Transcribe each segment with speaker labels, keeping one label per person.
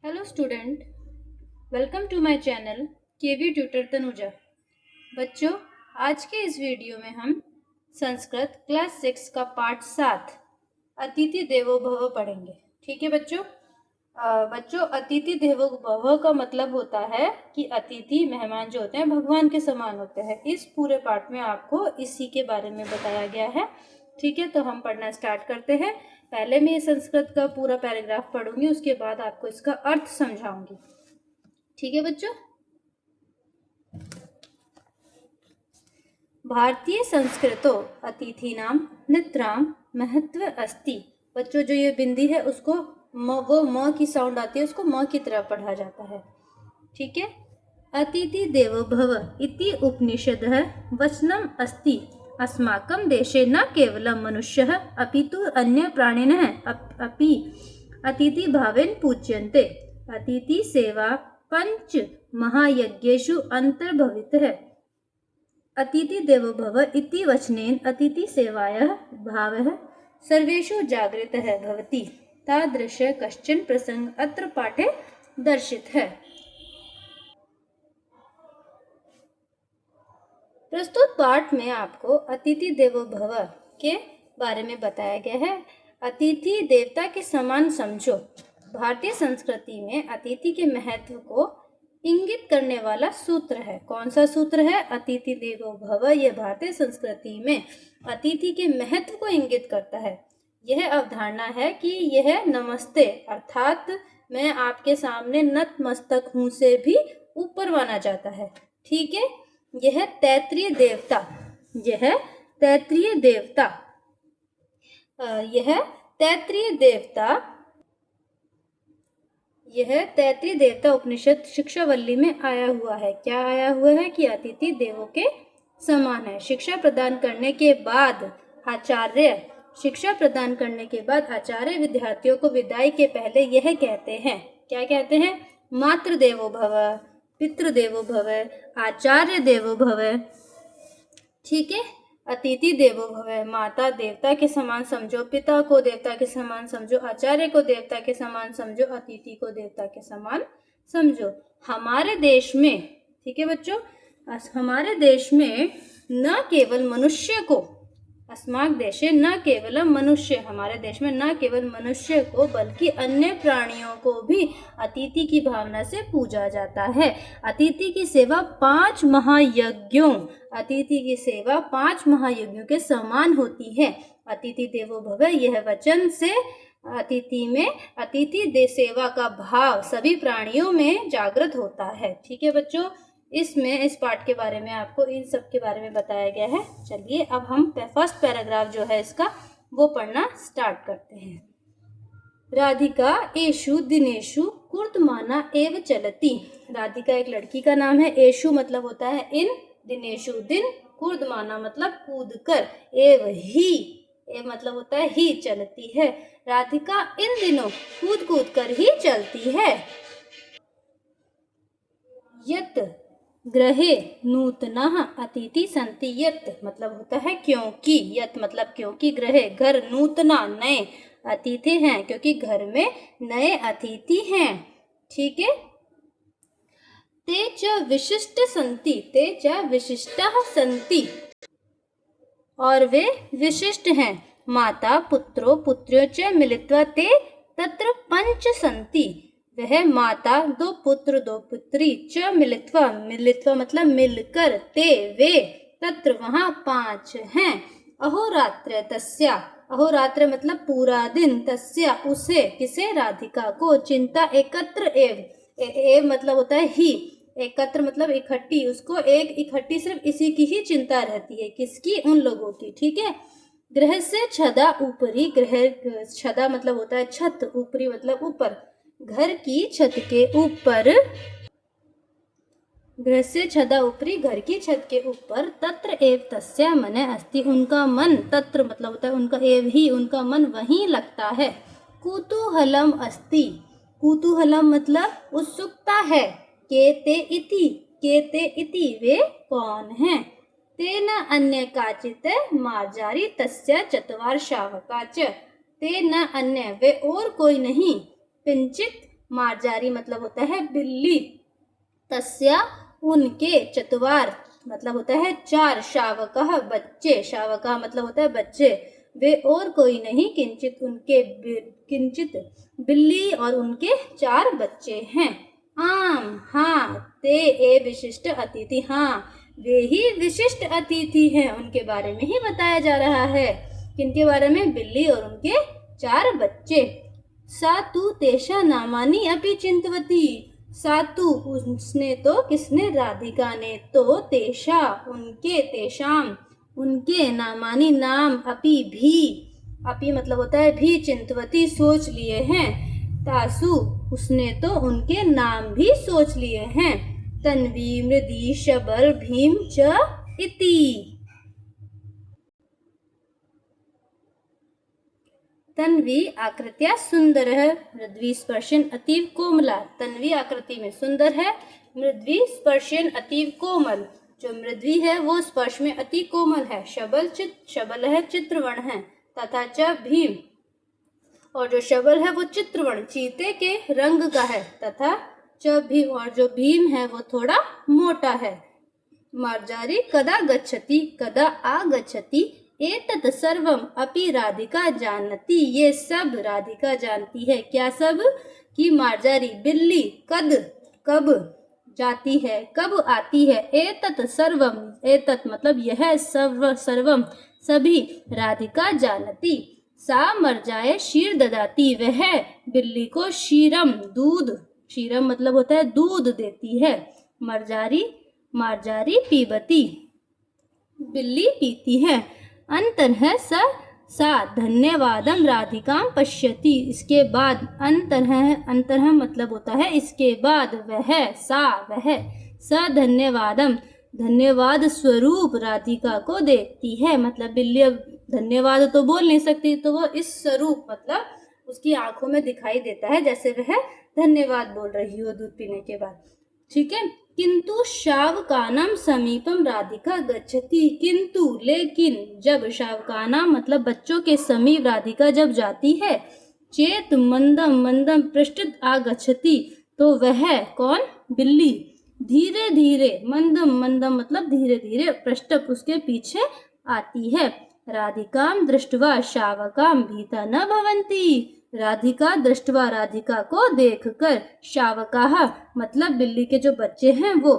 Speaker 1: Hello student, welcome to my channel KV tutor Tanuja. बच्चों, आज के इस वीडियो में हम संस्कृत क्लास 6 का पार्ट 7 अतिथि देवो भव पढ़ेंगे। ठीक है बच्चों। बच्चों, अतिथि देवो भव का मतलब होता है कि अतिथि मेहमान जो होते हैं भगवान के समान होते हैं। इस पूरे पार्ट में आपको इसी के बारे में बताया गया है। ठीक है, तो हम पढ़ना स्टार्ट करते हैं। पहले मैं ये संस्कृत का पूरा पैराग्राफ पढ़ूंगी, उसके बाद आपको इसका अर्थ समझाऊंगी। ठीक है बच्चों। भारतीय संस्कृतो अतिथीनां नित्रां महत्व अस्ति। बच्चों, जो ये बिंदी है उसको वो म की साउंड आती है, उसको म की तरह पढ़ा जाता है। ठीक है। अतिथि देवो भव इति उपनिषदः वचनम् अस्ति। अस्माकं देशे न केवलं मनुष्यः अपितु अन्य प्राणिनः अपि अतिथि भावेन पूज्यन्ते। अतिथि सेवा पंच महायज्ञेषु अंतर्भवितः। अतिथि देवो भव इति वचनेन अतिथि सेवायाः भावः सर्वेषु जागृतः भवति। तादृश कश्चन प्रसंग अत्र पाठे दर्शित है। प्रस्तुत पाठ में आपको अतिथि देवो भव के बारे में बताया गया है। अतिथि देवता के समान समझो। भारतीय संस्कृति में अतिथि के महत्व को इंगित करने वाला सूत्र है। कौन सा सूत्र है? अतिथि देवो भव। यह भारतीय संस्कृति में अतिथि के महत्व को इंगित करता है। यह अवधारणा है कि यह नमस्ते अर्थात मैं आपके सामने नतमस्तक हूँ से भी ऊपर माना जाता है। ठीक है। यह तैत्रीय देवता यह तैत्रीय देवता उपनिषद शिक्षावल्ली में आया हुआ है। क्या आया हुआ है? कि अतिथि देवों के समान है। शिक्षा प्रदान करने के बाद आचार्य विद्यार्थियों को विदाई के पहले यह कहते हैं। क्या कहते हैं? मातृ देवो भव, पितृ देवो भव, आचार्य देवो भव। ठीक है। अतिथि देवो भव, माता देवता के समान समझो, पिता को देवता के समान समझो, आचार्य को देवता के समान समझो, अतिथि को देवता के समान समझो। हमारे देश में, ठीक है बच्चों, हमारे देश में न केवल मनुष्य को, अस्माक देशे न केवल मनुष्य, हमारे देश में न केवल मनुष्य को बल्कि अन्य प्राणियों को भी अतिथि की भावना से पूजा जाता है। अतिथि की सेवा 5 महायज्ञों के समान होती है। अतिथि देवो भव यह वचन से अतिथि सेवा का भाव सभी प्राणियों में जागृत होता है। ठीक है बच्चों। इस पार्ट के बारे में आपको इन सब के बारे में बताया गया है। चलिए अब हम फर्स्ट पैराग्राफ जो है इसका वो पढ़ना स्टार्ट करते हैं। राधिका एषु दिनेषु कुर्तमाना एव चलती। राधिका एक लड़की का नाम है। एषु मतलब होता है इन, दिनेषु दिन, कुर्दमाना मतलब कूद कर, एव ही, ए मतलब होता है ही, चलती है। राधिका इन दिनों कूद कूद कर ही चलती है। यत गृहे नूतनः अतिथि सन्ति। यत मतलब होता है क्योंकि, यत मतलब क्योंकि, गृहे घर, नूतना नए, अतिथि हैं क्योंकि घर में नए अतिथि हैं। ठीक है। ते च विशिष्टः सन्ति, और वे विशिष्ट हैं। माता पुत्रो पुत्र्यो च मिलित्वा ते तत्र पंच सन्ति। वह माता, 2 पुत्र 2 पुत्री, च मिलित्वा मतलब मिलकर, ते वे, तत्र वहाँ 5 हैं। अहोरात्र तस्या, अहोरात्र मतलब पूरा दिन, तस्या उसे, किसे? राधिका को, चिंता एकत्र एव मतलब होता है ही, एकत्र मतलब इकट्ठी, उसको एक इकट्ठी सिर्फ इसी की ही चिंता रहती है। किसकी? उन लोगों की। ठीक है। गृह से छदा ऊपरी, गृह छदा मतलब होता है छत, ऊपरी मतलब ऊपर, घर की छत के ऊपर, गृह से छदा ऊपरी, घर की छत के ऊपर, तत्र एव तस्या मने अस्ति, उनका मन, तत्र मतलब होता है उनका, एव ही, उनका मन वहीं लगता है। कुतूहलम अस्ति, कुतूहलम मतलब उत्सुकता है। केते इति वे कौन हैं? तेन अन्य काचित मार्जारी तस्या चत्वार शावका च। तेन अन्य वे और कोई नहीं, किंचित मार्जारी मतलब होता है बिल्ली। तस्या उनके, चत्वार मतलब होता है 4, शावकः बच्चे, शावकः मतलब होता है बच्चे, वे और कोई नहीं किंचित उनके किंचित बिल्ली और उनके 4 बच्चे हैं। आम, हाँ, ते ए विशिष्ट अतिथि, हाँ वे ही विशिष्ट अतिथि हैं, उनके बारे में ही बताया जा रहा है। किनके बारे में? बिल्ली और उनके 4 बच्चे। सा तु तेषा नामानि अपि चिंतवती, सातु उसने तो, किसने? राधिका ने तो, तेषा उनके, तेषाम उनके, नामानी नाम, अपि भी, अपि मतलब होता है भी, चिंतवती सोच लिए हैं, तासु उसने तो उनके नाम भी सोच लिए हैं। तन्वी, मृदी, शबर, भीम च इति। तन्वी आकृत्या सुंदर है, मृद्वी स्पर्शन अतीव कोमला। तन्वी आकृति में सुंदर है, मृद्वी स्पर्शन अतीव कोमल। जो मृद्वी है वो स्पर्श में अति कोमल है। शबल है, चित्रवर्ण है। तथा च भीम, और जो शबल है वो चित्रवर्ण, चीते के रंग का है। तथा च भीम, और जो भीम है वो थोड़ा मोटा है। मार्जारी कदा गच्छति, कदा आगच्छति, एतत् सर्वम अपि राधिका जानती, ये सब राधिका जानती है। क्या सब? कि मार्जारी बिल्ली कब जाती है, कब आती है। एतत् सर्वम, एतत् मतलब यह, सर्वम सभी, राधिका जानती। सा मर्जाए शीर ददाती, वह बिल्ली को शीरम दूध, शीरम मतलब होता है दूध देती है। मार्जारी पीबती, बिल्ली पीती है। अंतर है सा धन्यवादम राधिकां पश्यति, इसके बाद अंतर है मतलब होता है इसके बाद, वह स धन्यवादम धन्यवाद स्वरूप राधिका को देखती है। मतलब बिल्ली अब धन्यवाद तो बोल नहीं सकती, तो वो इस स्वरूप मतलब उसकी आंखों में दिखाई देता है जैसे वह धन्यवाद बोल रही हो दूध पीने के बाद। ठीक है। किंतु शावकानाम समीपम राधिका गच्छति, किंतु लेकिन, जब शावकानाम मतलब बच्चों के समीप राधिका जब जाती है, चेत मंदम पृष्ठत आगच्छति, तो वह कौन? बिल्ली धीरे धीरे, मंदम मतलब धीरे धीरे, पृष्ठत उसके पीछे आती है। राधिकाम दृष्ट्वा शावकाम भीता न भवन्ति, राधिका दृष्ट्वा राधिका को देखकर, शावकाः मतलब बिल्ली के जो बच्चे हैं वो,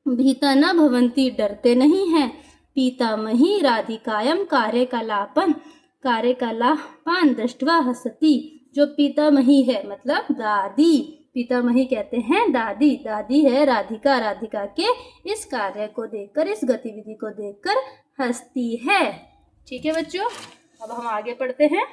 Speaker 1: भीता न भवन्ति डरते नहीं हैं। पीतामही राधिकायम कार्यकलापान दृष्ट्वा हसती, जो पीतामही है मतलब दादी, पीतामही कहते हैं दादी, दादी है राधिका के इस कार्य को देखकर, इस गतिविधि को देखकर हंसती है। ठीक है बच्चों, अब हम आगे पढ़ते हैं।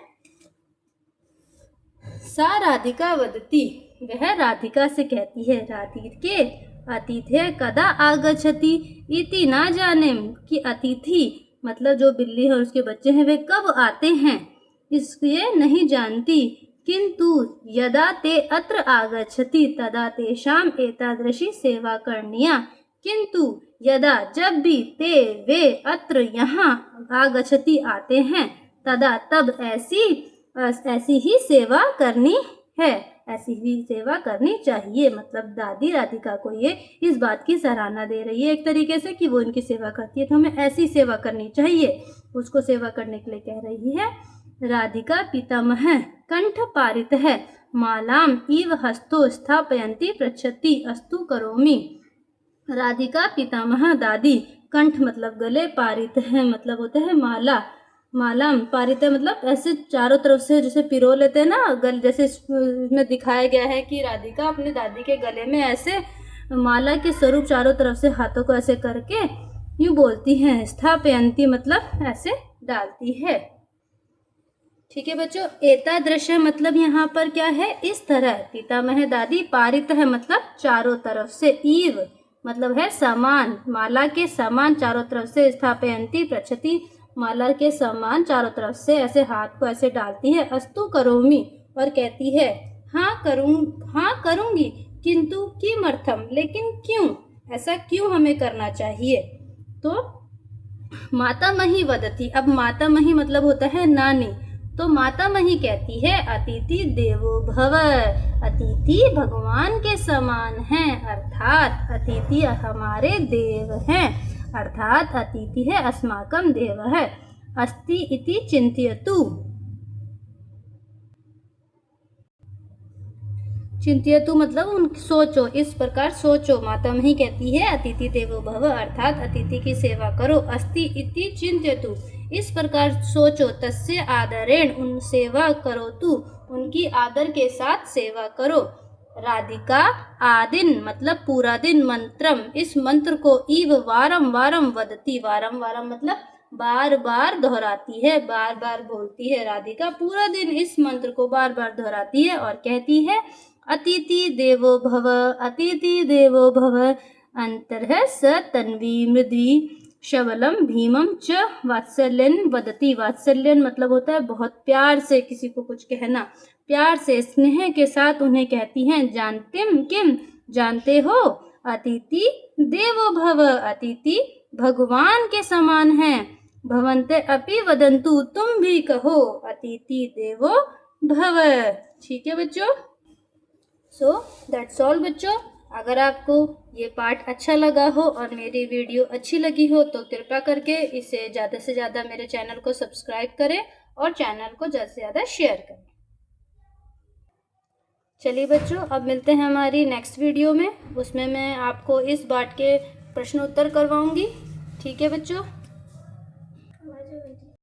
Speaker 1: सा राधिका वदती, वह राधिका से कहती है, राधिके अतिथि कदा आगच्छति इति ना जाने, कि अतिथि मतलब जो बिल्ली है और उसके बच्चे हैं वे कब आते हैं इसलिए नहीं जानती। किंतु यदा ते अत्र आगच्छति तदा तेषाम एतादृशी सेवा करणीया, किंतु यदा जब भी ते वे अत्र यहाँ आगच्छति आते हैं, तदा तब ऐसी ही सेवा करनी है, ऐसी ही सेवा करनी चाहिए। मतलब दादी राधिका को ये इस बात की सराहना दे रही है एक तरीके से कि वो इनकी सेवा करती है, तो हमें ऐसी सेवा करनी चाहिए, उसको सेवा करने के लिए कह रही है। राधिका पितामह कंठ पारित है, मालाम इव हस्तो स्थापयन्ति पृच्छति अस्तु करोमि। राधिका पितामह दादी, कंठ मतलब गले, पारित है मतलब होता है माला, मालाम पारित है मतलब ऐसे चारों तरफ से जैसे पिरो लेते हैं ना गल, जैसे इसमें दिखाया गया है कि राधिका अपने दादी के गले में ऐसे माला के स्वरूप चारों तरफ से हाथों को ऐसे करके यूं बोलती हैं। स्थापयन्ति मतलब ऐसे डालती है। ठीक है बच्चों, एतादृश मतलब यहाँ पर क्या है? इस तरह। पितामह दादी, पारित है मतलब चारों तरफ से, ईव मतलब है समान, माला के समान चारों तरफ से, स्थापयन्ति पृच्छति माला के समान चारों तरफ से ऐसे हाथ को ऐसे डालती है। अस्तु करोमि और कहती है हाँ करूँगी, किंतु किमर्थम लेकिन क्यों, ऐसा क्यों हमें करना चाहिए। तो मातामही वदती, अब मातामही मतलब होता है नानी, तो मातामही कहती है अतिथि देवो भव, अतिथि भगवान के समान हैं, अर्थात अतिथि हमारे देव हैं, अर्थात अतिथि है अस्माकं देवः अस्ति इति चिन्तयतु। चिंत्यतु मतलब उन सोचो, इस प्रकार सोचो। मातामही कहती है अतिथि देवो भव, अर्थात अतिथि की सेवा करो। अस्ति इति चिंत्यतु, इस प्रकार सोचो। तस्य आदरेण, उन सेवा करो तू, उनकी आदर के साथ सेवा करो। राधिका आदिन मतलब पूरा दिन, मंत्रम इस मंत्र को इव वारम वारम वदती, वारम वारम मतलब बार बार दोहराती है, बार बार बोलती है। राधिका पूरा दिन इस मंत्र को बार बार दोहराती है और कहती है अतिथि देवो भव, अतिथि देवो भव। अंतरः स तन्वी मृद्वी शबलम भीमम च वात्सल्यन वदती, वात्सल्यन मतलब होता है बहुत प्यार से किसी को कुछ कहना, प्यार से स्नेह के साथ उन्हें कहती हैं जानतिम किम, जानते हो, अतिथि देवो भव, अतिथि भगवान के समान हैं, भवन्ते अपि वदन्तु तुम भी कहो अतिथि देवो भव। ठीक है बच्चों, सो दैट्स ऑल बच्चों। अगर आपको ये पार्ट अच्छा लगा हो और मेरी वीडियो अच्छी लगी हो तो कृपया करके इसे ज़्यादा से ज़्यादा मेरे चैनल को सब्सक्राइब करें और चैनल को ज़्यादा से ज़्यादा शेयर करें। चलिए बच्चों, अब मिलते हैं हमारी नेक्स्ट वीडियो में, उसमें मैं आपको इस पार्ट के प्रश्न उत्तर करवाऊंगी। ठीक है बच्चों।